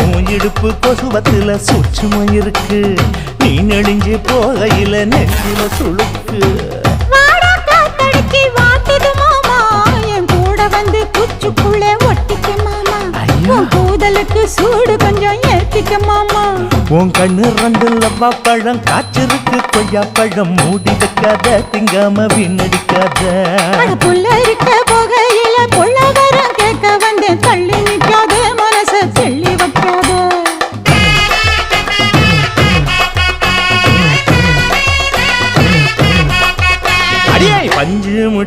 உன் இடுப்பு கொசுவத்துல சூட்சுமம் இருக்கு நீ நெடுஞ்சு போகையில நெஞ்சில சுளுக்கு வாடா காத்தடிச்சு வாட்டுது மாமா என் கூட வந்து குச்சுக்குள்ள ஒட்டிக்க மாமா உன் கூதலுக்கு சூடு கொஞ்சம் ஏத்திக்க மாமா உன் கண்ணு ரெண்டு லவ்வா பழம் காய்ச்சிருக்கு கொய்யா பழம் மூடி வைக்காத திங்காம வீணடிக்காத புள்ள இருக்க